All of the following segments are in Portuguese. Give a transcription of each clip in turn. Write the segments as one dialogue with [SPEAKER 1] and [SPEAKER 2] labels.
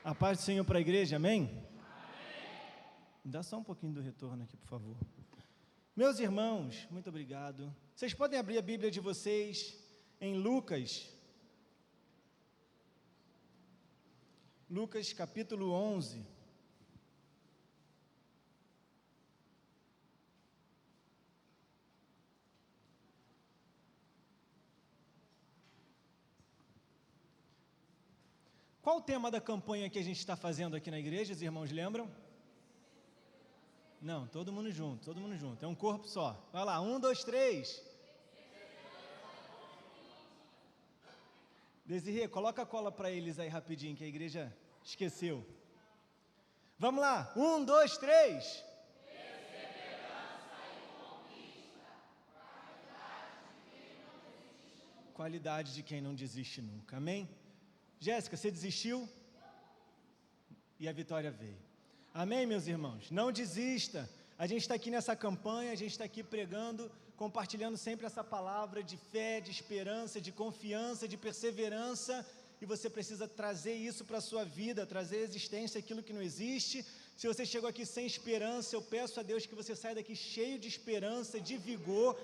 [SPEAKER 1] A paz do Senhor para a igreja, amém? Amém? Dá só um pouquinho do retorno aqui, por favor. Meus irmãos, muito obrigado. Vocês podem abrir a Bíblia de vocês em Lucas. Lucas capítulo 11. Qual o tema da campanha que a gente está fazendo aqui na igreja, os irmãos lembram? Não, todo mundo junto, é um corpo só. Vai lá, 1, 2, 3. Desirê, coloca a cola para eles aí rapidinho, que a igreja esqueceu. Vamos lá, 1, 2, 3. Qualidade de quem não desiste nunca, amém? Jéssica, você desistiu? E a vitória veio. Amém, meus irmãos? Não desista. A gente está aqui nessa campanha, a gente está aqui pregando, compartilhando sempre essa palavra de fé, de esperança, de confiança, de perseverança, e você precisa trazer isso para a sua vida, trazer à existência aquilo que não existe. Se você chegou aqui sem esperança, eu peço a Deus que você saia daqui cheio de esperança, de vigor,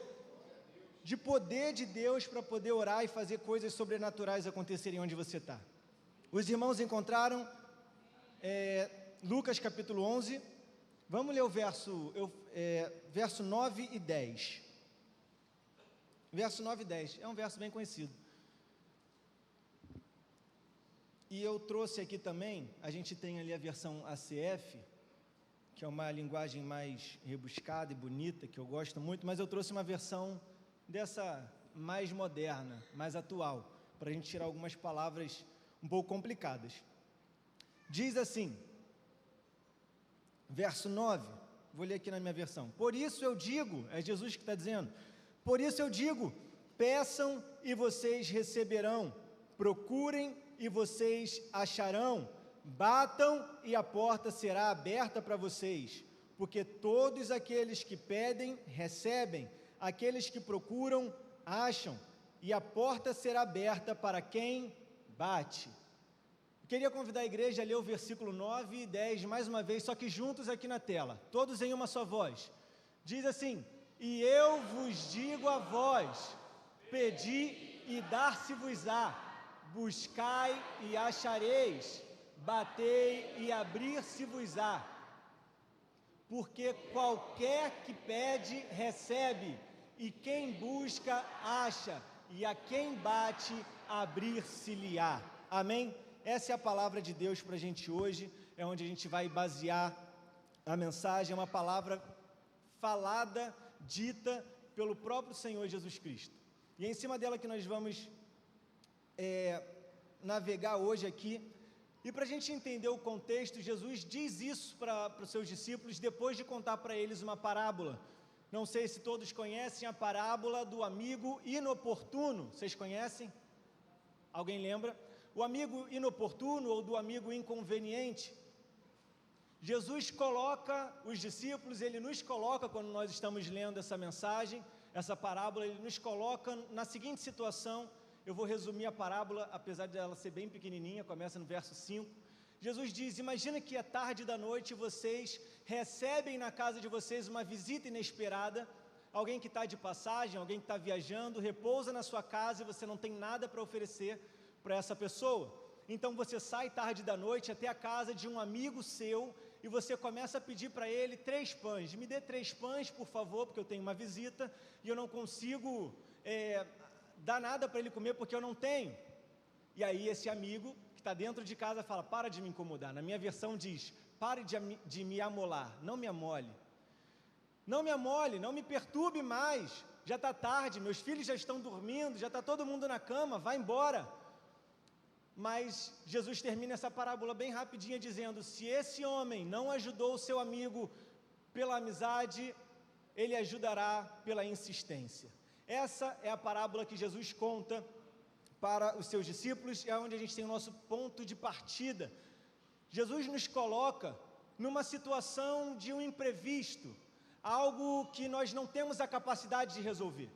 [SPEAKER 1] de poder de Deus para poder orar e fazer coisas sobrenaturais acontecerem onde você está. Os irmãos encontraram Lucas capítulo 11, vamos ler o verso 9 e 10. Verso 9 e 10, é um verso bem conhecido. E eu trouxe aqui também, a gente tem ali a versão ACF, que é uma linguagem mais rebuscada e bonita, que eu gosto muito, mas eu trouxe uma versão dessa mais moderna, mais atual, para a gente tirar algumas palavras um pouco complicadas. Diz assim, verso 9, vou ler aqui na minha versão: por isso eu digo, é Jesus que está dizendo, por isso eu digo, peçam e vocês receberão, procurem e vocês acharão, batam e a porta será aberta para vocês, porque todos aqueles que pedem, recebem, aqueles que procuram, acham, e a porta será aberta para quem bate. Eu queria convidar a igreja a ler o versículo 9 e 10 mais uma vez, só que juntos aqui na tela, todos em uma só voz. Diz assim: e eu vos digo a vós, pedi e dar-se-vos-á, buscai e achareis, batei e abrir-se-vos-á, porque qualquer que pede, recebe, e quem busca, acha, e a quem bate, abrir-se-lhe-á. Amém? Essa é a palavra de Deus para a gente hoje, é onde a gente vai basear a mensagem, é uma palavra falada, dita pelo próprio Senhor Jesus Cristo. E é em cima dela que nós vamos navegar hoje aqui. E para a gente entender o contexto, Jesus diz isso para os seus discípulos depois de contar para eles uma parábola. Não sei se todos conhecem a parábola do amigo inoportuno. Vocês conhecem? Alguém lembra? O amigo inoportuno ou do amigo inconveniente. Jesus coloca os discípulos, ele nos coloca, quando nós estamos lendo essa mensagem, essa parábola, ele nos coloca na seguinte situação. Eu vou resumir a parábola, apesar de ela ser bem pequenininha, começa no verso 5. Jesus diz: imagina que é tarde da noite, vocês recebem na casa de vocês uma visita inesperada, alguém que está de passagem, alguém que está viajando, repousa na sua casa e você não tem nada para oferecer para essa pessoa. Então você sai tarde da noite até a casa de um amigo seu e você começa a pedir para ele 3 pães. Me dê 3 pães, por favor, porque eu tenho uma visita e eu não consigo dar nada para ele comer porque eu não tenho. E aí esse amigo que está dentro de casa fala: para de me incomodar. Na minha versão diz: pare de me amolar, não me amole. Não me amole, não me perturbe mais. Já está tarde, meus filhos já estão dormindo, já está todo mundo na cama, vai embora. Mas Jesus termina essa parábola bem rapidinha dizendo: se esse homem não ajudou o seu amigo pela amizade, ele ajudará pela insistência. Essa é a parábola que Jesus conta para os seus discípulos, é onde a gente tem o nosso ponto de partida. Jesus nos coloca numa situação de um imprevisto, algo que nós não temos a capacidade de resolver.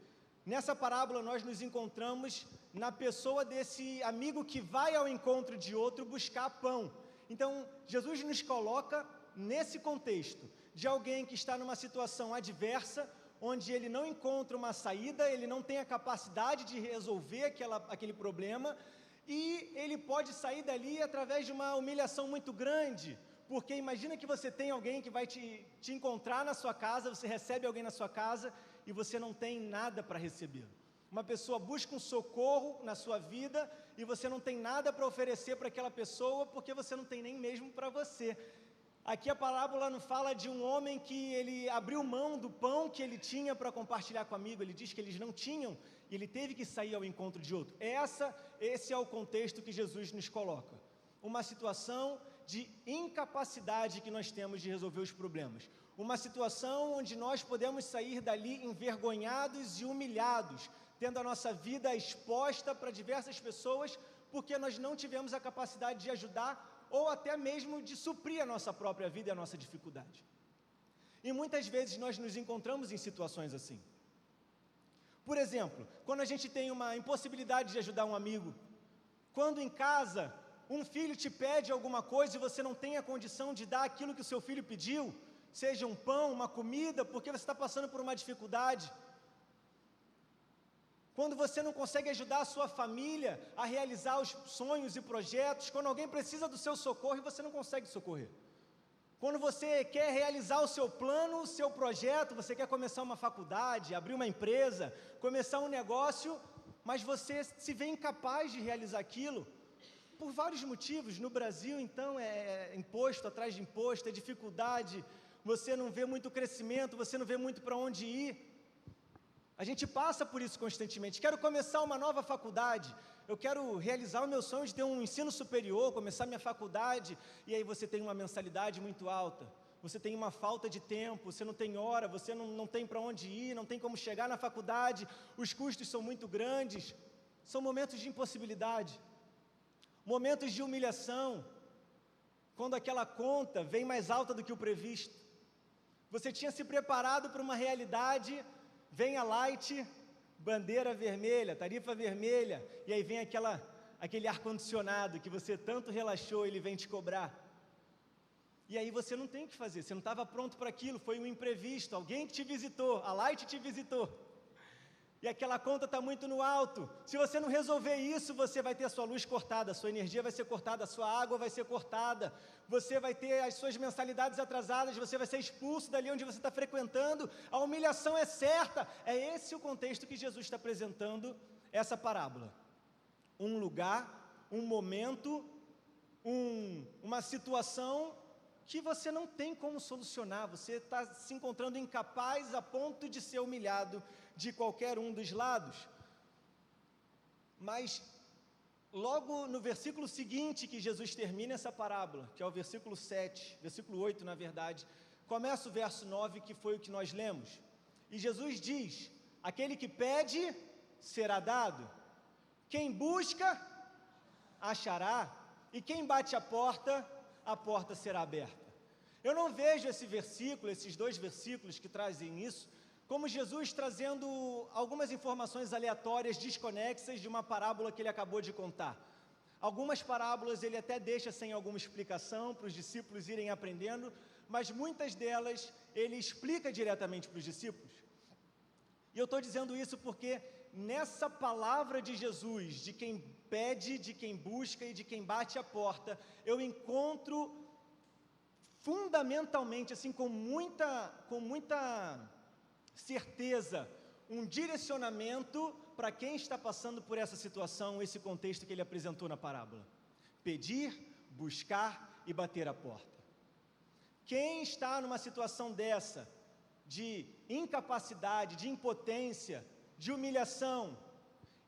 [SPEAKER 1] Nessa parábola nós nos encontramos na pessoa desse amigo que vai ao encontro de outro buscar pão. Então, Jesus nos coloca nesse contexto de alguém que está numa situação adversa, onde ele não encontra uma saída, ele não tem a capacidade de resolver aquele problema, e ele pode sair dali através de uma humilhação muito grande, porque imagina que você tem alguém que vai te encontrar na sua casa, você recebe alguém na sua casa, e você não tem nada para receber. Uma pessoa busca um socorro na sua vida, e você não tem nada para oferecer para aquela pessoa, porque você não tem nem mesmo para você. Aqui a parábola não fala de um homem que ele abriu mão do pão que ele tinha para compartilhar com o amigo, ele diz que eles não tinham, e ele teve que sair ao encontro de outro. Esse é o contexto que Jesus nos coloca. Uma situação de incapacidade que nós temos de resolver os problemas. Uma situação onde nós podemos sair dali envergonhados e humilhados, tendo a nossa vida exposta para diversas pessoas, porque nós não tivemos a capacidade de ajudar ou até mesmo de suprir a nossa própria vida e a nossa dificuldade. E muitas vezes nós nos encontramos em situações assim. Por exemplo, quando a gente tem uma impossibilidade de ajudar um amigo, quando em casa um filho te pede alguma coisa e você não tem a condição de dar aquilo que o seu filho pediu, seja um pão, uma comida, porque você está passando por uma dificuldade. Quando você não consegue ajudar a sua família a realizar os sonhos e projetos, quando alguém precisa do seu socorro e você não consegue socorrer. Quando você quer realizar o seu plano, o seu projeto, você quer começar uma faculdade, abrir uma empresa, começar um negócio, mas você se vê incapaz de realizar aquilo, por vários motivos. No Brasil, então, é imposto atrás de imposto, é dificuldade, você não vê muito crescimento, você não vê muito para onde ir. A gente passa por isso constantemente. Quero começar uma nova faculdade, eu quero realizar o meu sonho de ter um ensino superior, começar minha faculdade, e aí você tem uma mensalidade muito alta, você tem uma falta de tempo, você não tem hora, você não tem para onde ir, não tem como chegar na faculdade, os custos são muito grandes, são momentos de impossibilidade, momentos de humilhação, quando aquela conta vem mais alta do que o previsto, você tinha se preparado para uma realidade, vem a Light, bandeira vermelha, tarifa vermelha, e aí vem aquele ar-condicionado que você tanto relaxou, ele vem te cobrar. E aí você não tem o que fazer, você não estava pronto para aquilo, foi um imprevisto, alguém que te visitou, a Light te visitou. E aquela conta está muito no alto. Se você não resolver isso, você vai ter a sua luz cortada, a sua energia vai ser cortada, a sua água vai ser cortada, você vai ter as suas mensalidades atrasadas, você vai ser expulso dali onde você está frequentando, a humilhação é certa. É esse o contexto que Jesus está apresentando essa parábola. Um lugar, um momento, uma situação que você não tem como solucionar, você está se encontrando incapaz a ponto de ser humilhado de qualquer um dos lados. Mas, logo no versículo seguinte que Jesus termina essa parábola, que é o versículo 7, versículo 8 na verdade, começa o verso 9, que foi o que nós lemos, e Jesus diz: aquele que pede, será dado, quem busca, achará, e quem bate a porta será aberta. Eu não vejo esse versículo, esses dois versículos que trazem isso, como Jesus trazendo algumas informações aleatórias, desconexas de uma parábola que ele acabou de contar. Algumas parábolas ele até deixa sem alguma explicação para os discípulos irem aprendendo, mas muitas delas ele explica diretamente para os discípulos. E eu estou dizendo isso porque nessa palavra de Jesus, de quem pede, de quem busca e de quem bate a porta, eu encontro fundamentalmente, assim, com muita certeza, um direcionamento para quem está passando por essa situação, esse contexto que ele apresentou na parábola: pedir, buscar e bater a porta. Quem está numa situação dessa, de incapacidade, de impotência, de humilhação,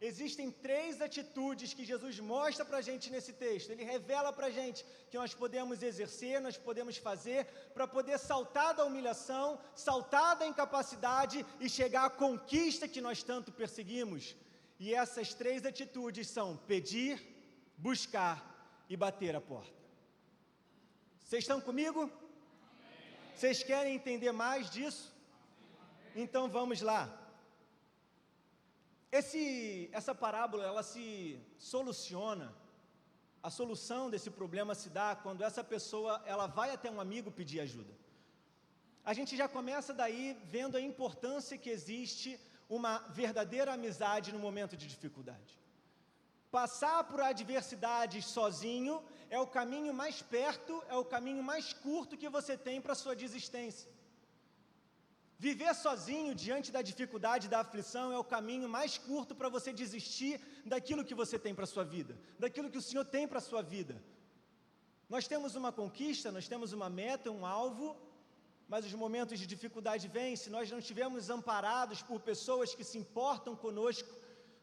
[SPEAKER 1] existem 3 atitudes que Jesus mostra para a gente nesse texto. Ele revela para a gente que nós podemos exercer, nós podemos fazer, para poder saltar da humilhação, saltar da incapacidade e chegar à conquista que nós tanto perseguimos. E essas 3 atitudes são pedir, buscar e bater a porta. Vocês estão comigo? Vocês querem entender mais disso? Então vamos lá. Essa parábola, ela se soluciona A solução desse problema se dá quando essa pessoa, ela vai até um amigo pedir ajuda. A gente já começa daí vendo a importância que existe uma verdadeira amizade no momento de dificuldade. Passar por adversidades sozinho é o caminho mais perto, é o caminho mais curto que você tem para a sua desistência. Viver sozinho diante da dificuldade, da aflição, é o caminho mais curto para você desistir daquilo que você tem para a sua vida, daquilo que o Senhor tem para a sua vida. Nós temos uma conquista, nós temos uma meta, um alvo, mas os momentos de dificuldade vêm. Se nós não estivermos amparados por pessoas que se importam conosco,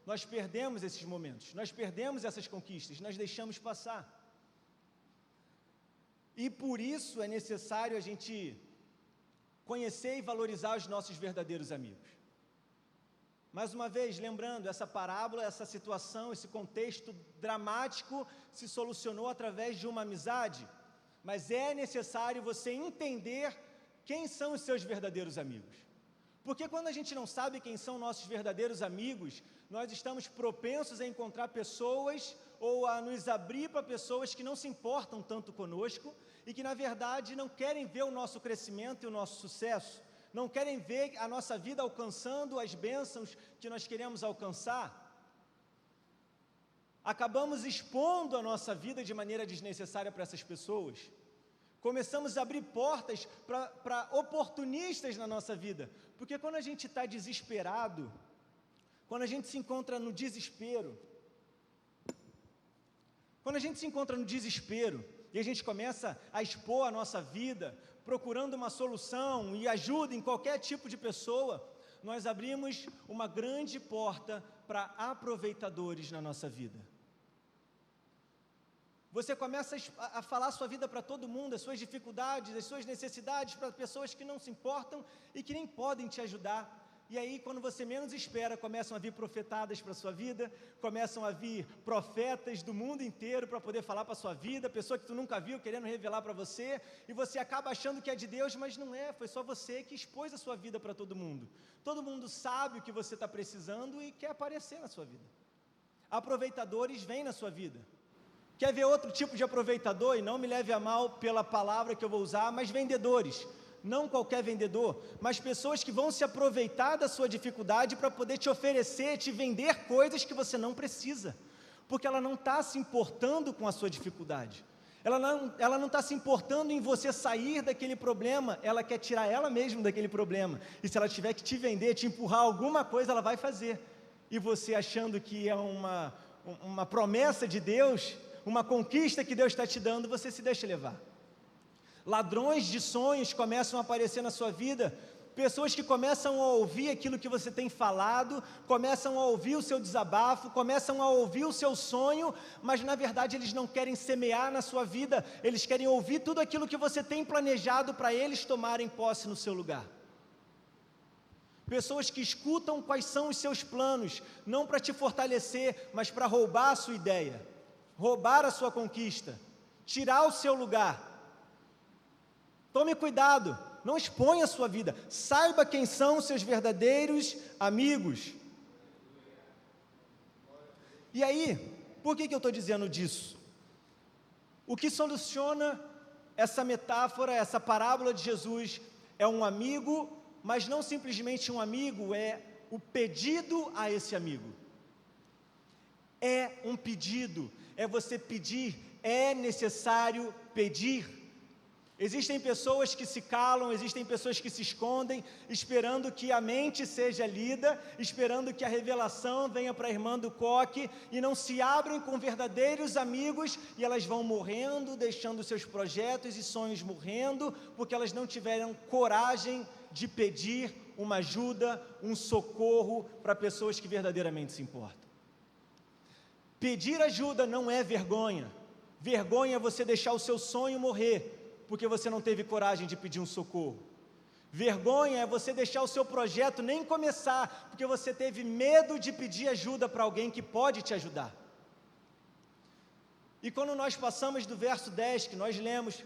[SPEAKER 1] nós perdemos esses momentos, nós perdemos essas conquistas, nós deixamos passar. E por isso é necessário a gente conhecer e valorizar os nossos verdadeiros amigos. Mais uma vez, lembrando, essa parábola, essa situação, esse contexto dramático se solucionou através de uma amizade, mas é necessário você entender quem são os seus verdadeiros amigos. Porque quando a gente não sabe quem são nossos verdadeiros amigos, nós estamos propensos a encontrar pessoas ou a nos abrir para pessoas que não se importam tanto conosco e que, na verdade, não querem ver o nosso crescimento e o nosso sucesso, não querem ver a nossa vida alcançando as bênçãos que nós queremos alcançar. Acabamos expondo a nossa vida de maneira desnecessária para essas pessoas. Começamos a abrir portas para oportunistas na nossa vida, porque quando a gente está desesperado, quando a gente se encontra no desespero, e a gente começa a expor a nossa vida, procurando uma solução e ajuda em qualquer tipo de pessoa, nós abrimos uma grande porta para aproveitadores na nossa vida. Você começa a falar a sua vida para todo mundo, as suas dificuldades, as suas necessidades para pessoas que não se importam e que nem podem te ajudar. E aí, quando você menos espera, começam a vir profetadas para a sua vida, começam a vir profetas do mundo inteiro para poder falar para a sua vida, pessoa que tu nunca viu, querendo revelar para você, e você acaba achando que é de Deus, mas não é, foi só você que expôs a sua vida para todo mundo. Todo mundo sabe o que você está precisando e quer aparecer na sua vida. Aproveitadores vêm na sua vida. Quer ver outro tipo de aproveitador? E não me leve a mal pela palavra que eu vou usar, mas vendedores. Não qualquer vendedor, mas pessoas que vão se aproveitar da sua dificuldade para poder te oferecer, te vender coisas que você não precisa, porque ela não está se importando com a sua dificuldade, ela não está se importando em você sair daquele problema, ela quer tirar ela mesma daquele problema, e se ela tiver que te vender, te empurrar alguma coisa, ela vai fazer, e você achando que é uma promessa de Deus, uma conquista que Deus está te dando, você se deixa levar. Ladrões de sonhos começam a aparecer na sua vida, pessoas que começam a ouvir aquilo que você tem falado, começam a ouvir o seu desabafo, começam a ouvir o seu sonho, mas na verdade eles não querem semear na sua vida, eles querem ouvir tudo aquilo que você tem planejado para eles tomarem posse no seu lugar. Pessoas que escutam quais são os seus planos, não para te fortalecer, mas para roubar a sua ideia, roubar a sua conquista, tirar o seu lugar. Tome cuidado, não exponha a sua vida, saiba quem são os seus verdadeiros amigos. E aí, por que eu estou dizendo disso? O que soluciona essa metáfora, essa parábola de Jesus, é um amigo, mas não simplesmente um amigo, é o pedido a esse amigo. É um pedido, é você pedir, é necessário pedir. Existem pessoas que se calam, existem pessoas que se escondem, esperando que a mente seja lida, esperando que a revelação venha para a irmã do coque, e não se abrem com verdadeiros amigos, e elas vão morrendo, deixando seus projetos e sonhos morrendo, porque elas não tiveram coragem de pedir uma ajuda, um socorro para pessoas que verdadeiramente se importam. Pedir ajuda não é vergonha. Vergonha é você deixar o seu sonho morrer, porque você não teve coragem de pedir um socorro. Vergonha é você deixar o seu projeto nem começar, porque você teve medo de pedir ajuda para alguém que pode te ajudar. E quando nós passamos do verso 10, que nós lemos,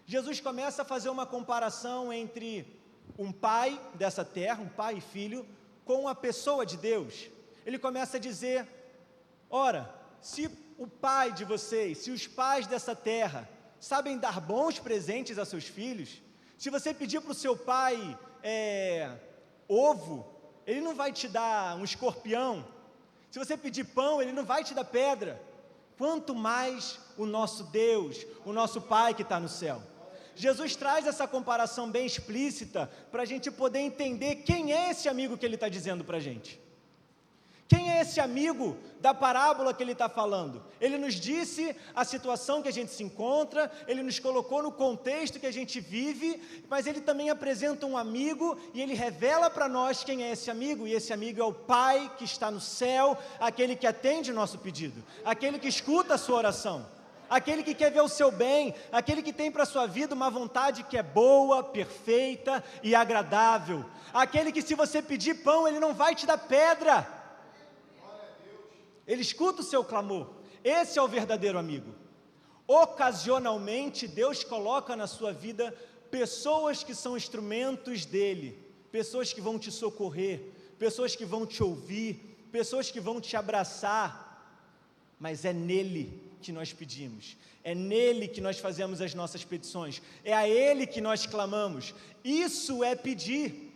[SPEAKER 1] Jesus começa a fazer uma comparação entre um pai dessa terra, um pai e filho, com a pessoa de Deus. Ele começa a dizer, ora, se o pai de vocês, se os pais dessa terra sabem dar bons presentes a seus filhos, se você pedir para o seu pai ovo, ele não vai te dar um escorpião. Se você pedir pão, ele não vai te dar pedra. Quanto mais o nosso Deus, o nosso Pai que está no céu. Jesus traz essa comparação bem explícita para a gente poder entender quem é esse amigo que ele está dizendo para a gente. Quem é esse amigo da parábola que ele está falando? Ele nos disse a situação que a gente se encontra, ele nos colocou no contexto que a gente vive, mas ele também apresenta um amigo e ele revela para nós quem é esse amigo, e esse amigo é o Pai que está no céu, aquele que atende o nosso pedido, aquele que escuta a sua oração, aquele que quer ver o seu bem, aquele que tem para a sua vida uma vontade que é boa, perfeita e agradável, aquele que se você pedir pão, ele não vai te dar pedra. Ele escuta o seu clamor. Esse é o verdadeiro amigo. Ocasionalmente, Deus coloca na sua vida pessoas que são instrumentos dele, pessoas que vão te socorrer, pessoas que vão te ouvir, pessoas que vão te abraçar, mas é nele que nós pedimos, é nele que nós fazemos as nossas petições, é a ele que nós clamamos. Isso é pedir.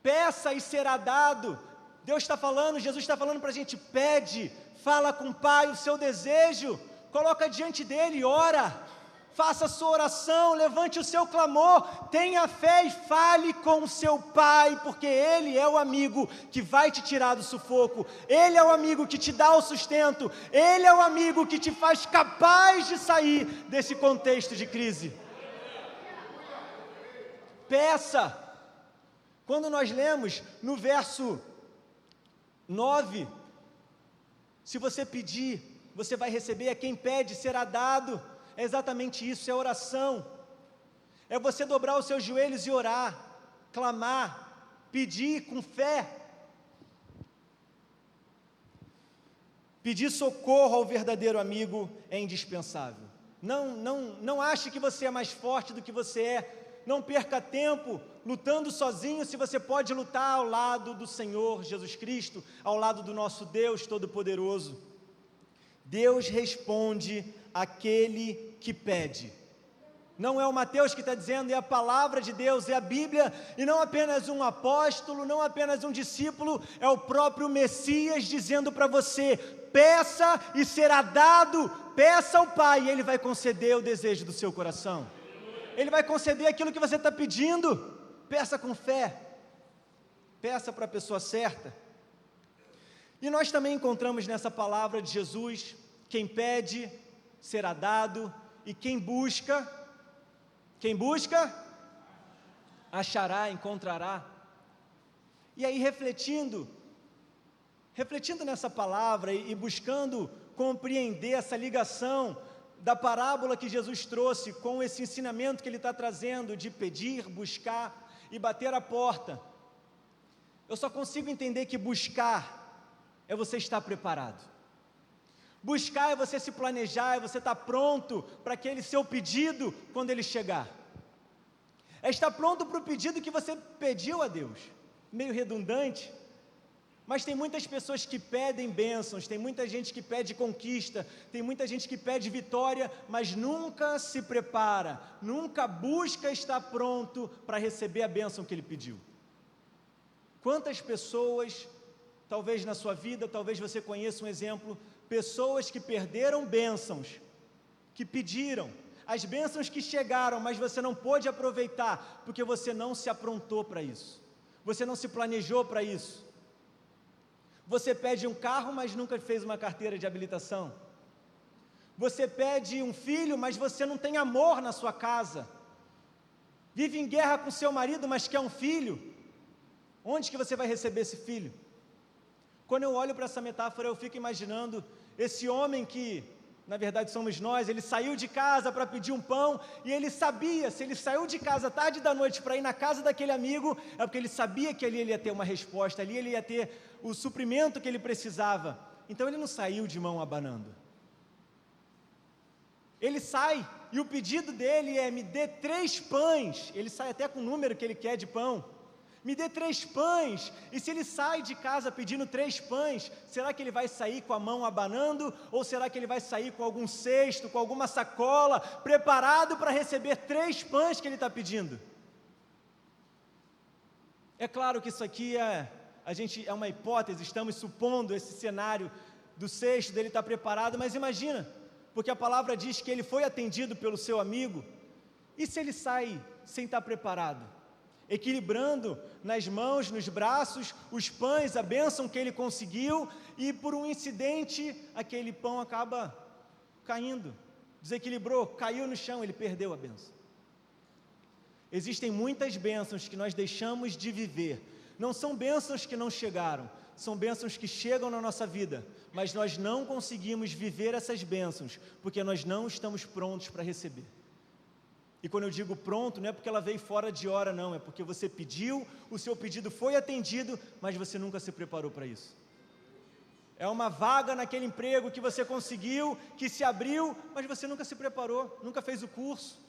[SPEAKER 1] Peça e será dado. Deus está falando, Jesus está falando para a gente: pede, fala com o Pai o seu desejo, coloca diante dele, ora, faça a sua oração, levante o seu clamor, tenha fé e fale com o seu Pai, porque Ele é o amigo que vai te tirar do sufoco, Ele é o amigo que te dá o sustento, Ele é o amigo que te faz capaz de sair desse contexto de crise. Peça. Quando nós lemos no verso 9, se você pedir, você vai receber, a quem pede será dado. É exatamente isso, é oração, é você dobrar os seus joelhos e orar, clamar, pedir com fé, pedir socorro ao verdadeiro amigo é indispensável. Não ache que você é mais forte do que você é. Não perca tempo lutando sozinho, se você pode lutar ao lado do Senhor Jesus Cristo, ao lado do nosso Deus Todo-Poderoso. Deus responde àquele que pede. Não é o Mateus que está dizendo, é a palavra de Deus, é a Bíblia, e não apenas um apóstolo, não apenas um discípulo, é o próprio Messias dizendo para você: peça e será dado, peça ao Pai e Ele vai conceder o desejo do seu coração. Ele vai conceder aquilo que você está pedindo. Peça com fé, peça para a pessoa certa. E nós também encontramos nessa palavra de Jesus: quem pede, será dado, e quem busca, achará, encontrará. E aí refletindo nessa palavra e buscando compreender essa ligação da parábola que Jesus trouxe com esse ensinamento que Ele está trazendo de pedir, buscar e bater a porta, eu só consigo entender que buscar é você estar preparado. Buscar é você se planejar, é você estar pronto para aquele seu pedido quando ele chegar. É estar pronto para o pedido que você pediu a Deus. Meio redundante, mas tem muitas pessoas que pedem bênçãos, tem muita gente que pede conquista, tem muita gente que pede vitória, mas nunca se prepara, nunca busca estar pronto para receber a bênção que ele pediu. Quantas pessoas, talvez na sua vida, talvez você conheça um exemplo, pessoas que perderam bênçãos, que pediram, as bênçãos que chegaram, mas você não pôde aproveitar, porque você não se aprontou para isso, você não se planejou para isso. Você pede um carro, mas nunca fez uma carteira de habilitação. Você pede um filho, mas você não tem amor na sua casa. Vive em guerra com seu marido, mas quer um filho. Onde que você vai receber esse filho? Quando eu olho para essa metáfora, eu fico imaginando esse homem que, na verdade somos nós, ele saiu de casa para pedir um pão, e ele sabia, se ele saiu de casa tarde da noite para ir na casa daquele amigo, é porque ele sabia que ali ele ia ter uma resposta, ali ele ia ter o suprimento que ele precisava. Então ele não saiu de mão abanando. Ele sai, e o pedido dele é: me dê 3 pães, ele sai até com o número que ele quer de pão, Me dê 3 pães. E se ele sai de casa pedindo 3 pães, será que ele vai sair com a mão abanando? Ou será que ele vai sair com algum cesto, com alguma sacola, preparado para receber 3 pães que ele está pedindo? É claro que isso aqui é uma hipótese, estamos supondo esse cenário do cesto dele estar preparado, mas imagina, porque a palavra diz que ele foi atendido pelo seu amigo, e se ele sai sem estar preparado? Equilibrando nas mãos, nos braços, os pães, a bênção que ele conseguiu, e por um incidente, aquele pão acaba caindo, desequilibrou, caiu no chão, ele perdeu a bênção. Existem muitas bênçãos que nós deixamos de viver, não são bênçãos que não chegaram, são bênçãos que chegam na nossa vida, mas nós não conseguimos viver essas bênçãos, porque nós não estamos prontos para receber. E quando eu digo pronto, não é porque ela veio fora de hora, não, é porque você pediu, o seu pedido foi atendido, mas você nunca se preparou para isso. É uma vaga naquele emprego que você conseguiu, que se abriu, mas você nunca se preparou, nunca fez o curso.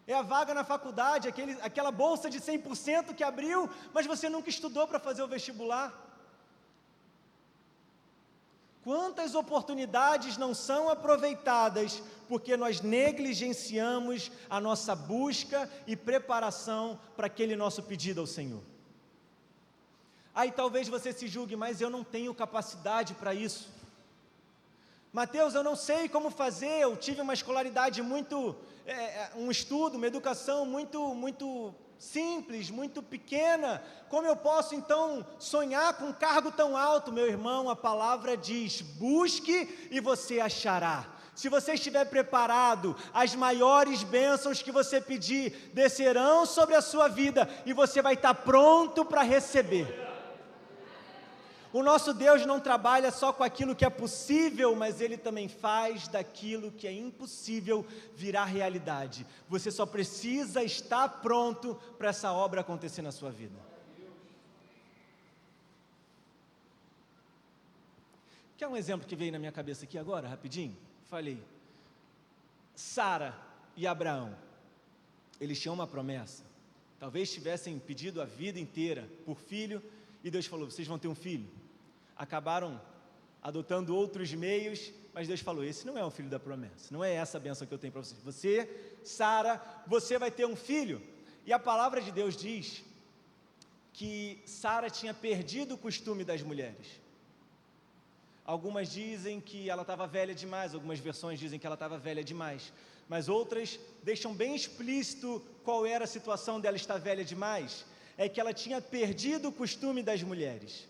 [SPEAKER 1] É a vaga na faculdade, aquela bolsa de 100% que abriu, mas você nunca estudou para fazer o vestibular. Quantas oportunidades não são aproveitadas porque nós negligenciamos a nossa busca e preparação para aquele nosso pedido ao Senhor? Aí talvez você se julgue, mas eu não tenho capacidade para isso. Mateus, eu não sei como fazer, eu tive uma escolaridade um estudo, uma educação muito simples, muito pequena, como eu posso então sonhar com um cargo tão alto? Meu irmão, a palavra diz, busque e você achará. Se você estiver preparado, as maiores bênçãos que você pedir, descerão sobre a sua vida, e você vai estar pronto para receber. O nosso Deus não trabalha só com aquilo que é possível, mas Ele também faz daquilo que é impossível virar realidade. Você só precisa estar pronto para essa obra acontecer na sua vida. Quer um exemplo que veio na minha cabeça aqui agora, rapidinho? Falei, Sara e Abraão, eles tinham uma promessa, talvez tivessem pedido a vida inteira por filho, e Deus falou, vocês vão ter um filho. Acabaram adotando outros meios, mas Deus falou, esse não é o filho da promessa, não é essa a bênção que eu tenho para vocês. Você, Sara, você vai ter um filho. E a palavra de Deus diz que Sara tinha perdido o costume das mulheres. Algumas dizem que ela estava velha demais, algumas versões dizem que ela estava velha demais, mas outras deixam bem explícito qual era a situação dela estar velha demais, é que ela tinha perdido o costume das mulheres.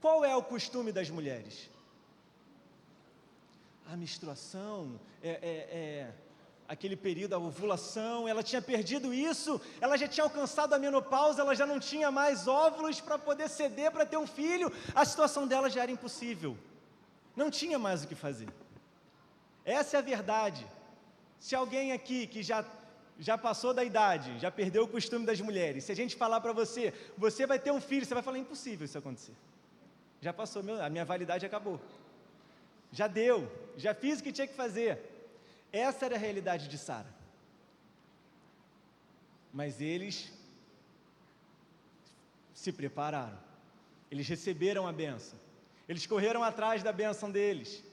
[SPEAKER 1] Qual é o costume das mulheres? A menstruação, aquele período, a ovulação, ela tinha perdido isso, ela já tinha alcançado a menopausa, ela já não tinha mais óvulos para poder ceder para ter um filho, a situação dela já era impossível, não tinha mais o que fazer. Essa é a verdade. Se alguém aqui que já passou da idade, já perdeu o costume das mulheres, se a gente falar para você, você vai ter um filho, você vai falar, impossível isso acontecer. Já passou, a minha validade acabou. Já deu, já fiz o que tinha que fazer. Essa era a realidade de Sara. Mas eles se prepararam. Eles receberam a bênção. Eles correram atrás da bênção deles.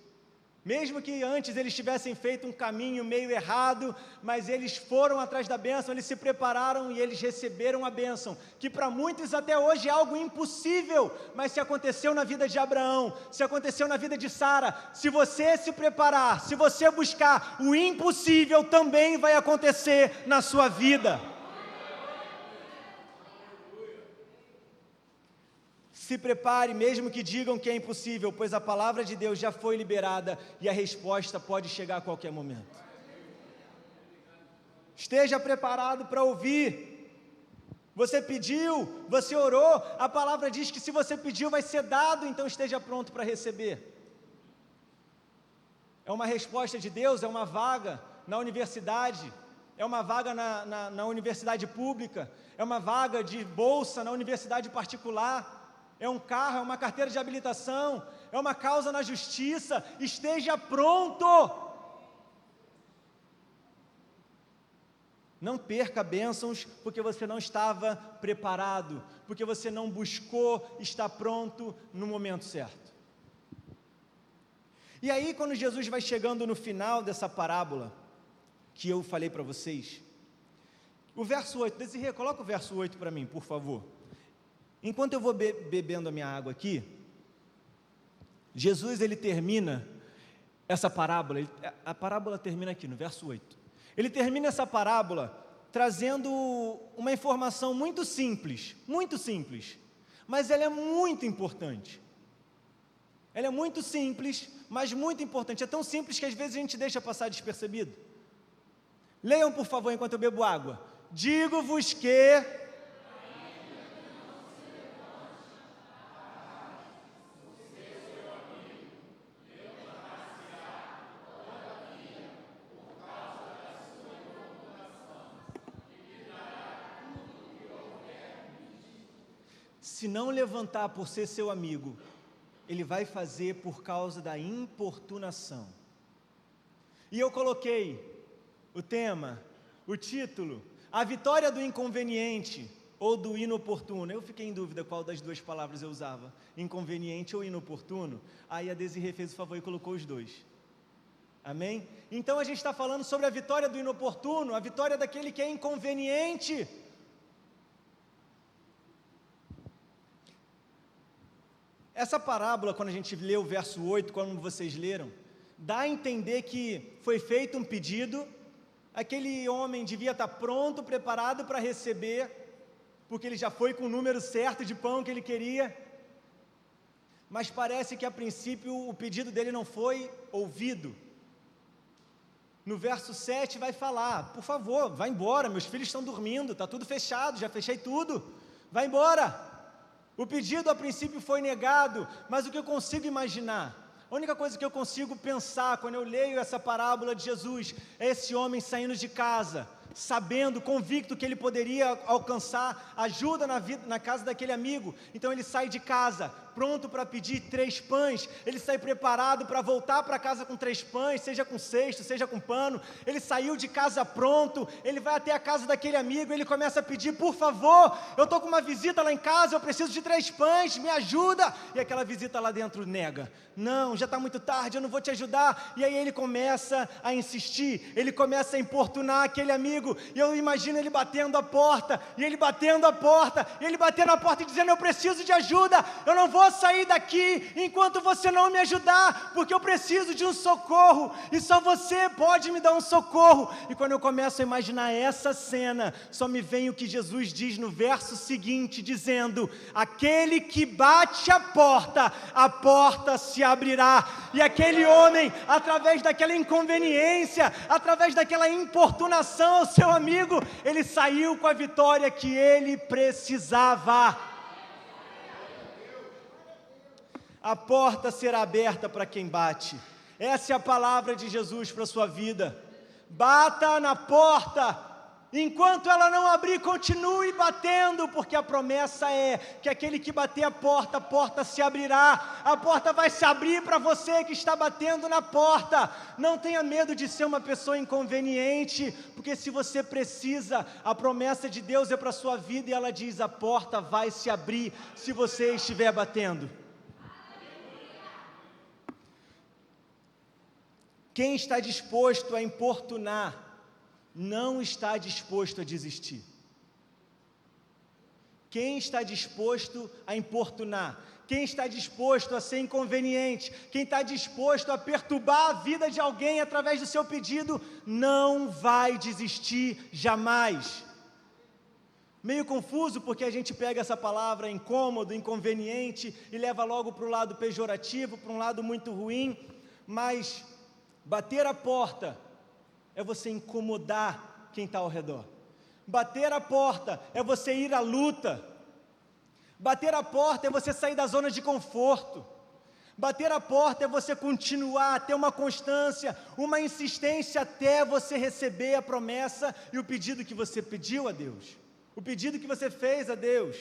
[SPEAKER 1] Mesmo que antes eles tivessem feito um caminho meio errado, mas eles foram atrás da bênção, eles se prepararam e eles receberam a bênção, que para muitos até hoje é algo impossível, mas se aconteceu na vida de Abraão, se aconteceu na vida de Sara, se você se preparar, se você buscar, o impossível também vai acontecer na sua vida. Se prepare, mesmo que digam que é impossível, pois a palavra de Deus já foi liberada e a resposta pode chegar a qualquer momento. Esteja preparado para ouvir. Você pediu, você orou, a palavra diz que se você pediu vai ser dado, então esteja pronto para receber. É uma resposta de Deus, é uma vaga na universidade, é uma vaga na universidade pública, é uma vaga de bolsa na universidade particular, é um carro, é uma carteira de habilitação, é uma causa na justiça, esteja pronto. Não perca bênçãos porque você não estava preparado, porque você não buscou estar pronto no momento certo. E aí, quando Jesus vai chegando no final dessa parábola, que eu falei para vocês, o verso 8, Desirê, coloca o verso 8 para mim, por favor. Enquanto eu vou bebendo a minha água aqui, Jesus, ele termina essa parábola, a parábola termina aqui no verso 8. Ele termina essa parábola trazendo uma informação muito simples, mas ela é muito importante. Ela é muito simples, mas muito importante. É tão simples que às vezes a gente deixa passar despercebido. Leiam, por favor, enquanto eu bebo água. Digo-vos que... Se não levantar por ser seu amigo, ele vai fazer por causa da importunação. E eu coloquei o tema, o título, a vitória do inconveniente ou do inoportuno. Eu fiquei em dúvida qual das duas palavras eu usava, inconveniente ou inoportuno. Aí a Desirê fez o favor e colocou os dois. Amém? Então a gente está falando sobre a vitória do inoportuno, a vitória daquele que é inconveniente. Essa parábola, quando a gente lê o verso 8, como vocês leram, dá a entender que foi feito um pedido, aquele homem devia estar pronto, preparado para receber, porque ele já foi com o número certo de pão que ele queria, mas parece que a princípio o pedido dele não foi ouvido. No verso 7 vai falar, por favor, vai embora, meus filhos estão dormindo, está tudo fechado, já fechei tudo, vai embora. O pedido a princípio foi negado, mas o que eu consigo imaginar, a única coisa que eu consigo pensar quando eu leio essa parábola de Jesus, é esse homem saindo de casa, sabendo, convicto que ele poderia alcançar ajuda na casa daquele amigo. Então ele sai de casa, pronto para pedir 3 pães, ele sai preparado para voltar para casa com 3 pães, seja com cesto, seja com pano. Ele saiu de casa pronto, ele vai até a casa daquele amigo, ele começa a pedir, por favor, eu estou com uma visita lá em casa, eu preciso de 3 pães, me ajuda. E aquela visita lá dentro nega, não, já está muito tarde, eu não vou te ajudar. E aí ele começa a insistir, ele começa a importunar aquele amigo, e eu imagino ele batendo a porta, e ele batendo a porta, e ele batendo a porta e dizendo, eu preciso de ajuda, eu não vou sair daqui enquanto você não me ajudar, porque eu preciso de um socorro, e só você pode me dar um socorro. E quando eu começo a imaginar essa cena, só me vem o que Jesus diz no verso seguinte, dizendo, aquele que bate a porta se abrirá. E aquele homem, através daquela inconveniência, através daquela importunação ao seu amigo, ele saiu com a vitória que ele precisava. A porta será aberta para quem bate. Essa é a palavra de Jesus para a sua vida. Bata na porta. Enquanto ela não abrir, continue batendo, porque a promessa é que aquele que bater a porta se abrirá. A porta vai se abrir para você que está batendo na porta. Não tenha medo de ser uma pessoa inconveniente, porque se você precisa, a promessa de Deus é para a sua vida, e ela diz, a porta vai se abrir se você estiver batendo. Quem está disposto a importunar, não está disposto a desistir. Quem está disposto a importunar, quem está disposto a ser inconveniente, quem está disposto a perturbar a vida de alguém através do seu pedido, não vai desistir jamais. Meio confuso, porque a gente pega essa palavra incômodo, inconveniente, e leva logo para o lado pejorativo, para um lado muito ruim, mas bater a porta é você incomodar quem está ao redor. Bater a porta é você ir à luta. Bater a porta é você sair da zona de conforto. Bater a porta é você continuar, ter uma constância, uma insistência até você receber a promessa e o pedido que você pediu a Deus. O pedido que você fez a Deus.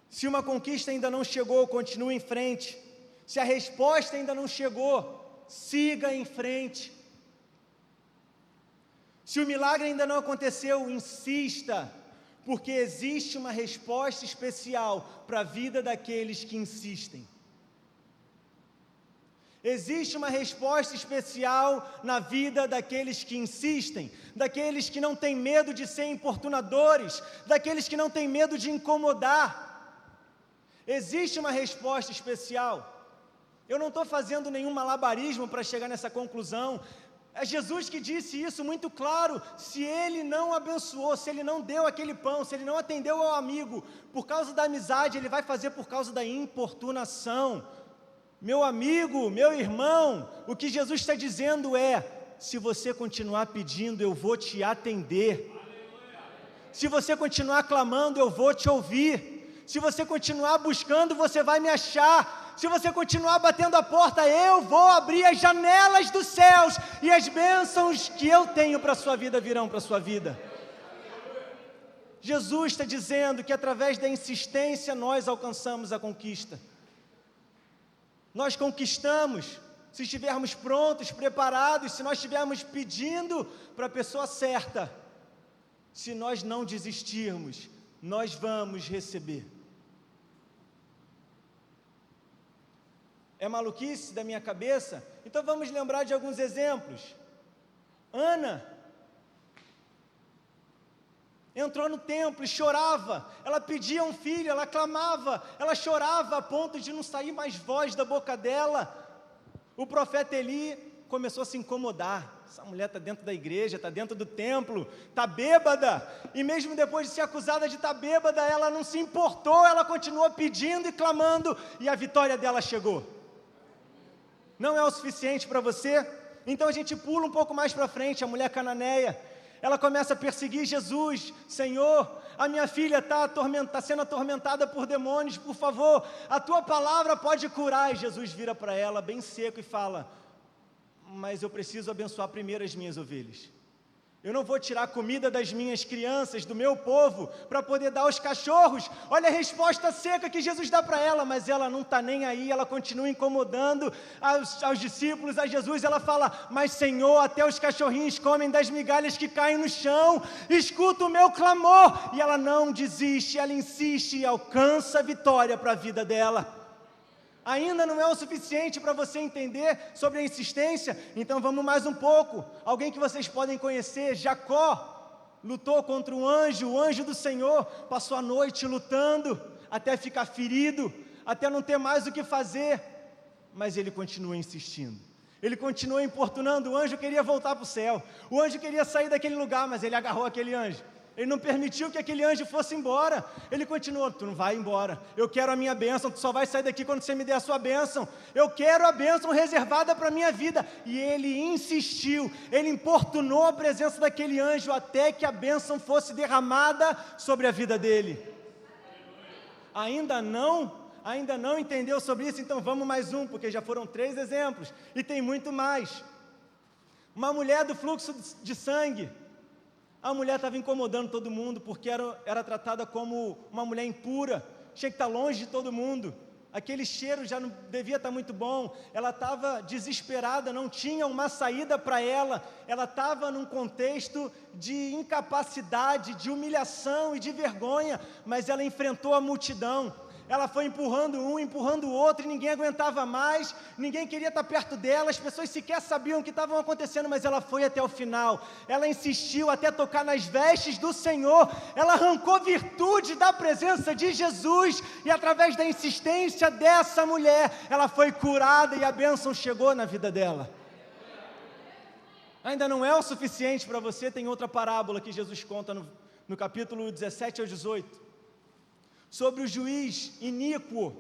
[SPEAKER 1] Se uma conquista ainda não chegou, continue em frente. Se a resposta ainda não chegou, siga em frente. Se o milagre ainda não aconteceu, insista, porque existe uma resposta especial para a vida daqueles que insistem. Existe uma resposta especial na vida daqueles que insistem, daqueles que não têm medo de ser importunadores, daqueles que não têm medo de incomodar. Existe uma resposta especial. Eu não estou fazendo nenhum malabarismo para chegar nessa conclusão. É Jesus que disse isso muito claro. Se Ele não abençoou, se Ele não deu aquele pão, se Ele não atendeu ao amigo, por causa da amizade, Ele vai fazer por causa da importunação. Meu amigo, meu irmão, o que Jesus está dizendo é: se você continuar pedindo, eu vou te atender. Se você continuar clamando, eu vou te ouvir. Se você continuar buscando, você vai me achar. Se você continuar batendo a porta, eu vou abrir as janelas dos céus e as bênçãos que eu tenho para a sua vida virão para a sua vida. Jesus está dizendo que através da insistência nós alcançamos a conquista. Nós conquistamos se estivermos prontos, preparados, se nós estivermos pedindo para a pessoa certa. Se nós não desistirmos, nós vamos receber. É maluquice da minha cabeça? Então vamos lembrar de alguns exemplos. Ana entrou no templo e chorava, ela pedia um filho, ela clamava, ela chorava a ponto de não sair mais voz da boca dela. O profeta Eli começou a se incomodar. Essa mulher está dentro da igreja, está dentro do templo, está bêbada, e mesmo depois de ser acusada de estar bêbada, ela não se importou, ela continuou pedindo e clamando, e a vitória dela chegou. Não é o suficiente para você? Então a gente pula um pouco mais para frente. A mulher cananeia, ela começa a perseguir Jesus. Senhor, a minha filha está sendo atormentada por demônios, por favor, a tua palavra pode curar. E Jesus vira para ela bem seco e fala: mas eu preciso abençoar primeiro as minhas ovelhas. Eu não vou tirar a comida das minhas crianças, do meu povo, para poder dar aos cachorros. Olha a resposta seca que Jesus dá para ela, mas ela não está nem aí, ela continua incomodando aos discípulos, a Jesus. Ela fala: mas Senhor, até os cachorrinhos comem das migalhas que caem no chão, escuta o meu clamor. E ela não desiste, ela insiste e alcança a vitória para a vida dela. Ainda não é o suficiente para você entender sobre a insistência? Então vamos mais um pouco. Alguém que vocês podem conhecer, Jacó, lutou contra um anjo, o anjo do Senhor, passou a noite lutando, até ficar ferido, até não ter mais o que fazer, mas ele continua insistindo, ele continua importunando. O anjo queria voltar para o céu, o anjo queria sair daquele lugar, mas ele agarrou aquele anjo. Ele não permitiu que aquele anjo fosse embora. Ele continuou: tu não vai embora, eu quero a minha bênção, tu só vai sair daqui quando você me der a sua bênção. Eu quero a bênção reservada para a minha vida. E ele insistiu, ele importunou a presença daquele anjo até que a bênção fosse derramada sobre a vida dele. Ainda não entendeu sobre isso? Então vamos mais um, porque já foram 3 exemplos, e tem muito mais. Uma mulher do fluxo de sangue. A mulher estava incomodando todo mundo, porque era tratada como uma mulher impura, tinha que estar longe de todo mundo, aquele cheiro já não devia estar muito bom, ela estava desesperada, não tinha uma saída para ela estava num contexto de incapacidade, de humilhação e de vergonha, mas ela enfrentou a multidão. Ela foi empurrando um, empurrando o outro, e ninguém aguentava mais, ninguém queria estar perto dela, as pessoas sequer sabiam o que estava acontecendo, mas ela foi até o final, ela insistiu até tocar nas vestes do Senhor, ela arrancou virtude da presença de Jesus, e através da insistência dessa mulher, ela foi curada e a bênção chegou na vida dela. Ainda não é o suficiente para você? Tem outra parábola que Jesus conta no capítulo 17 ao 18, sobre o juiz iníquo,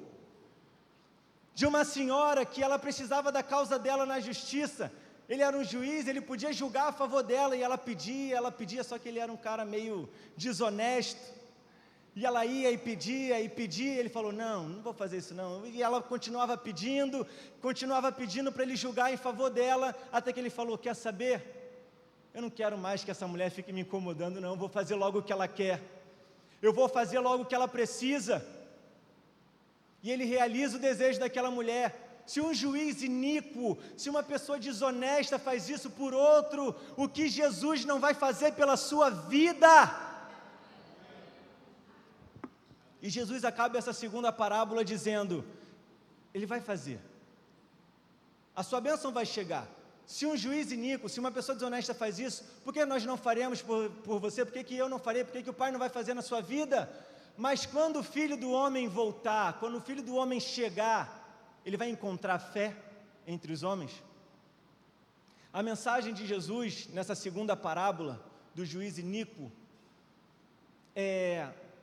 [SPEAKER 1] de uma senhora que ela precisava da causa dela na justiça. Ele era um juiz, ele podia julgar a favor dela, e ela pedia, só que ele era um cara meio desonesto, e ela ia e pedia, ele falou: não vou fazer isso não, e ela continuava pedindo para ele julgar em favor dela, até que ele falou: quer saber? Eu não quero mais que essa mulher fique me incomodando não, vou fazer logo o que ela quer. Eu vou fazer logo o que ela precisa. E ele realiza o desejo daquela mulher. se um juiz iníquo, se uma pessoa desonesta faz isso por outro, o que Jesus não vai fazer pela sua vida? E Jesus acaba essa segunda parábola dizendo, Ele vai fazer, a sua bênção vai chegar. Se um juiz iníquo, se uma pessoa desonesta faz isso, por que nós não faremos por você? Por que eu não farei? Por que o Pai não vai fazer na sua vida? Mas quando o Filho do Homem voltar, quando o Filho do Homem chegar, Ele vai encontrar fé entre os homens? A mensagem de Jesus, nessa segunda parábola, do juiz iníquo,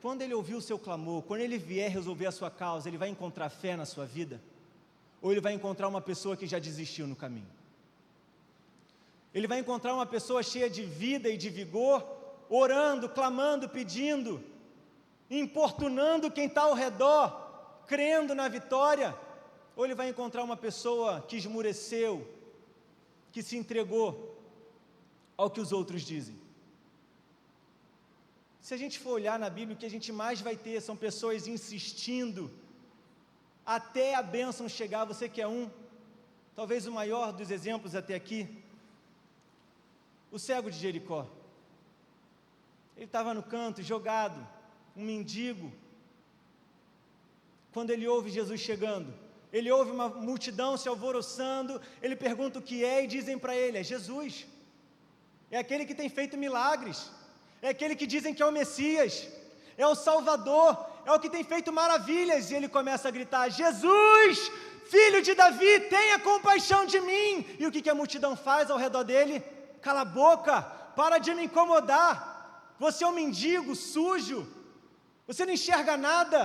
[SPEAKER 1] quando ele ouvir o seu clamor, quando ele vier resolver a sua causa, ele vai encontrar fé na sua vida? Ou ele vai encontrar uma pessoa que já desistiu no caminho? Ele vai encontrar uma pessoa cheia de vida e de vigor, orando, clamando, pedindo, importunando quem está ao redor, crendo na vitória? Ou ele vai encontrar uma pessoa que esmureceu, que se entregou ao que os outros dizem? Se a gente for olhar na Bíblia, o que a gente mais vai ter são pessoas insistindo até a bênção chegar. Você que é talvez o maior dos exemplos até aqui, o cego de Jericó. Ele estava no canto, jogado, um mendigo. Quando ele ouve Jesus chegando, ele ouve uma multidão se alvoroçando, ele pergunta o que é e dizem para ele, é Jesus, é aquele que tem feito milagres, é aquele que dizem que é o Messias, é o Salvador, é o que tem feito maravilhas. E ele começa a gritar, Jesus, filho de Davi, tenha compaixão de mim. E o que a multidão faz ao redor dele? Cala a boca, para de me incomodar, você é um mendigo sujo, você não enxerga nada,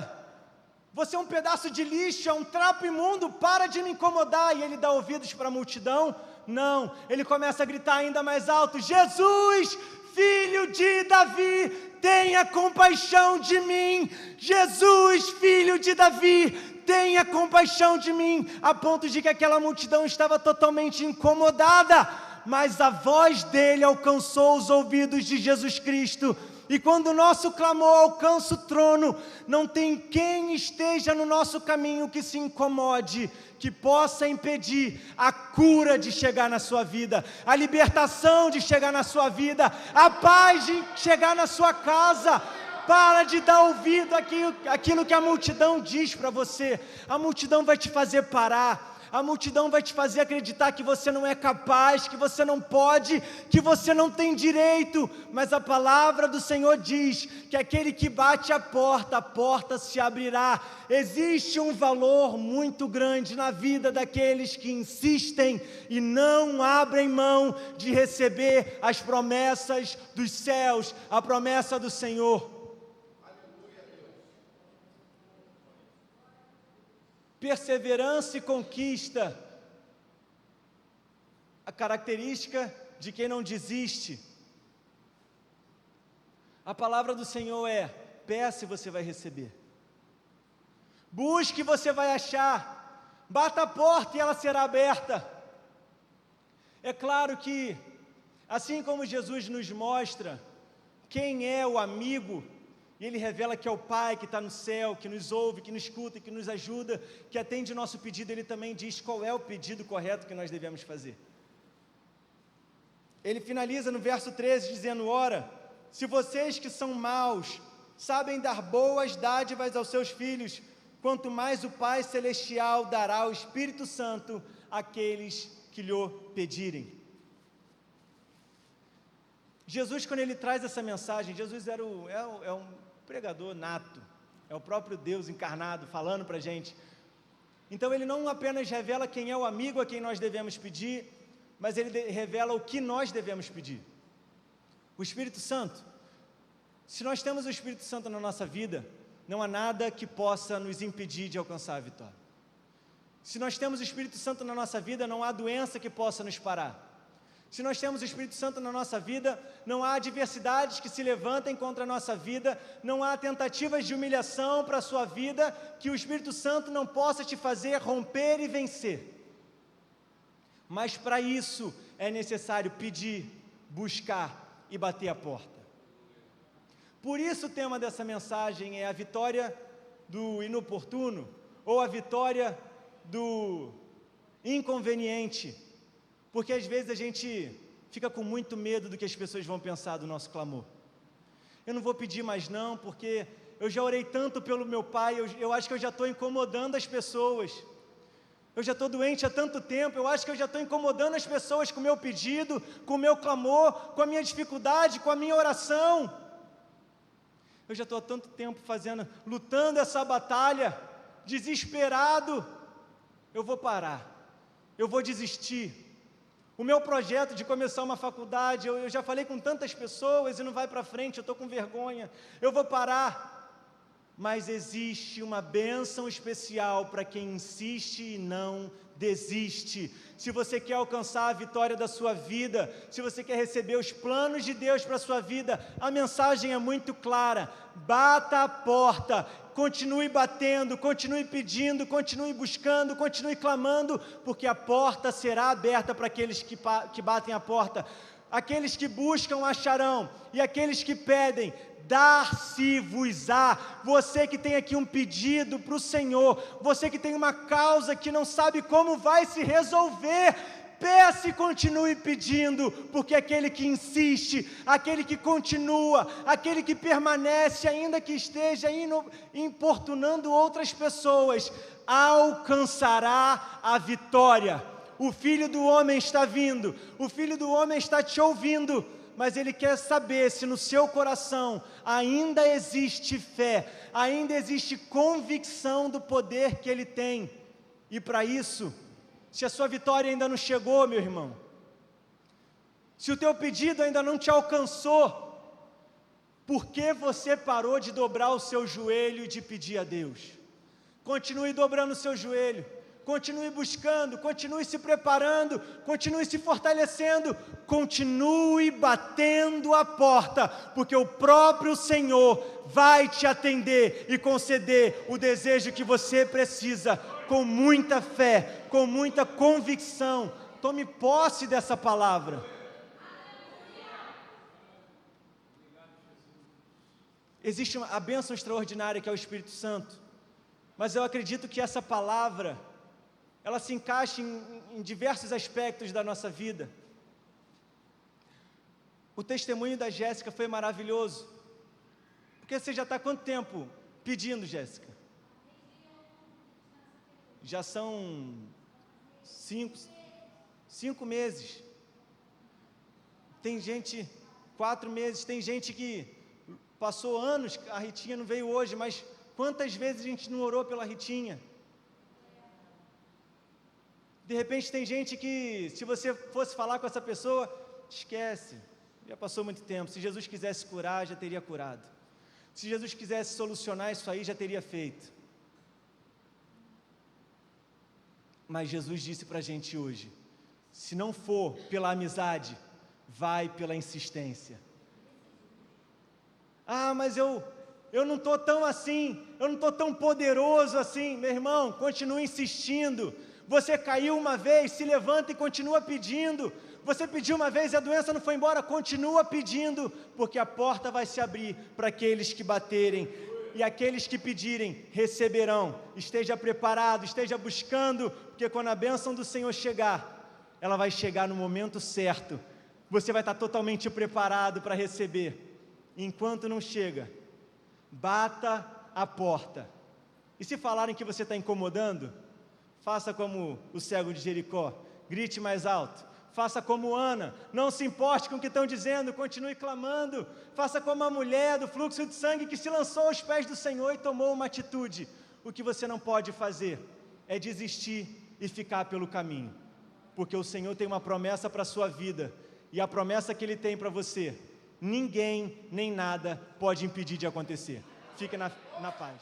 [SPEAKER 1] você é um pedaço de lixo, é um trapo imundo, para de me incomodar. E ele dá ouvidos para a multidão? Não, ele começa a gritar ainda mais alto, Jesus, filho de Davi, tenha compaixão de mim, Jesus, filho de Davi, tenha compaixão de mim, a ponto de que aquela multidão estava totalmente incomodada, mas a voz dele alcançou os ouvidos de Jesus Cristo, e quando o nosso clamor alcança o trono, não tem quem esteja no nosso caminho que se incomode, que possa impedir a cura de chegar na sua vida, a libertação de chegar na sua vida, a paz de chegar na sua casa. Para de dar ouvido àquilo que a multidão diz para você. A multidão vai te fazer parar, a multidão vai te fazer acreditar que você não é capaz, que você não pode, que você não tem direito, mas a palavra do Senhor diz que aquele que bate a porta se abrirá. Existe um valor muito grande na vida daqueles que insistem e não abrem mão de receber as promessas dos céus, a promessa do Senhor. Perseverança e conquista, a característica de quem não desiste. A palavra do Senhor é: peça e você vai receber, busque e você vai achar, bata a porta e ela será aberta. É claro que, assim como Jesus nos mostra quem é o amigo, e Ele revela que é o Pai que está no céu, que nos ouve, que nos escuta, que nos ajuda, que atende o nosso pedido, Ele também diz qual é o pedido correto que nós devemos fazer. Ele finaliza no verso 13 dizendo: ora, se vocês que são maus sabem dar boas dádivas aos seus filhos, quanto mais o Pai Celestial dará o Espírito Santo àqueles que lhe pedirem. Jesus, quando Ele traz essa mensagem, Jesus é um pregador nato, é o próprio Deus encarnado falando para a gente. Então Ele não apenas revela quem é o amigo a quem nós devemos pedir, mas Ele revela o que nós devemos pedir. O Espírito Santo. Se nós temos o Espírito Santo na nossa vida, não há nada que possa nos impedir de alcançar a vitória. Se nós temos o Espírito Santo na nossa vida, não há doença que possa nos parar. Se nós temos o Espírito Santo na nossa vida, não há adversidades que se levantem contra a nossa vida, não há tentativas de humilhação para a sua vida, que o Espírito Santo não possa te fazer romper e vencer. Mas para isso é necessário pedir, buscar e bater a porta. Por isso o tema dessa mensagem é a vitória do inoportuno, ou a vitória do inconveniente, porque às vezes a gente fica com muito medo do que as pessoas vão pensar do nosso clamor. Eu não vou pedir mais não, porque eu já orei tanto pelo meu pai, eu acho que eu já estou incomodando as pessoas. Eu já estou doente há tanto tempo, eu acho que eu já estou incomodando as pessoas com o meu pedido, com o meu clamor, com a minha dificuldade, com a minha oração. Eu já estou há tanto tempo lutando essa batalha, desesperado. Eu vou parar, eu vou desistir. O meu projeto de começar uma faculdade, eu já falei com tantas pessoas e não vai para frente, eu estou com vergonha, eu vou parar. Mas existe uma bênção especial para quem insiste e não desiste. Se você quer alcançar a vitória da sua vida, se você quer receber os planos de Deus para a sua vida, a mensagem é muito clara: bata a porta, continue batendo, continue pedindo, continue buscando, continue clamando, porque a porta será aberta para aqueles que batem a porta. Aqueles que buscam acharão, e aqueles que pedem, dar-se-vos-á. Você que tem aqui um pedido para o Senhor, você que tem uma causa que não sabe como vai se resolver, peça e continue pedindo, porque aquele que insiste, aquele que continua, aquele que permanece, ainda que esteja importunando outras pessoas, alcançará a vitória. O Filho do Homem está vindo, o Filho do Homem está te ouvindo, mas Ele quer saber se no seu coração ainda existe fé, ainda existe convicção do poder que Ele tem. E para isso, se a sua vitória ainda não chegou, meu irmão, se o teu pedido ainda não te alcançou, por que você parou de dobrar o seu joelho e de pedir a Deus? Continue dobrando o seu joelho, continue buscando, continue se preparando, continue se fortalecendo, continue batendo a porta, porque o próprio Senhor vai te atender e conceder o desejo que você precisa, com muita fé, com muita convicção. Tome posse dessa palavra. Existe a bênção extraordinária que é o Espírito Santo, mas eu acredito que essa palavra, ela se encaixa em diversos aspectos da nossa vida. O testemunho da Jéssica foi maravilhoso, porque você já está há quanto tempo pedindo, Jéssica? Já são 5 meses. Tem gente, 4 meses, tem gente que passou anos, a Ritinha não veio hoje, mas quantas vezes a gente não orou pela Ritinha? De repente tem gente que, se você fosse falar com essa pessoa, esquece, já passou muito tempo. Se Jesus quisesse curar, já teria curado. Se Jesus quisesse solucionar isso aí, já teria feito. Mas Jesus disse para a gente hoje, se não for pela amizade, vai pela insistência. Ah, mas eu não estou tão assim, eu não estou tão poderoso assim. Meu irmão, continue insistindo. Você caiu uma vez, se levanta e continua pedindo. Você pediu uma vez e a doença não foi embora, continua pedindo, porque a porta vai se abrir para aqueles que baterem, e aqueles que pedirem, receberão. Esteja preparado, esteja buscando, porque quando a bênção do Senhor chegar, ela vai chegar no momento certo. Você vai estar totalmente preparado para receber. Enquanto não chega, bata a porta. E se falarem que você está incomodando, faça como o cego de Jericó, grite mais alto. Faça como Ana, não se importe com o que estão dizendo, continue clamando. Faça como a mulher do fluxo de sangue que se lançou aos pés do Senhor e tomou uma atitude. O que você não pode fazer é desistir e ficar pelo caminho, porque o Senhor tem uma promessa para a sua vida, e a promessa que Ele tem para você, ninguém nem nada pode impedir de acontecer. Fique na paz.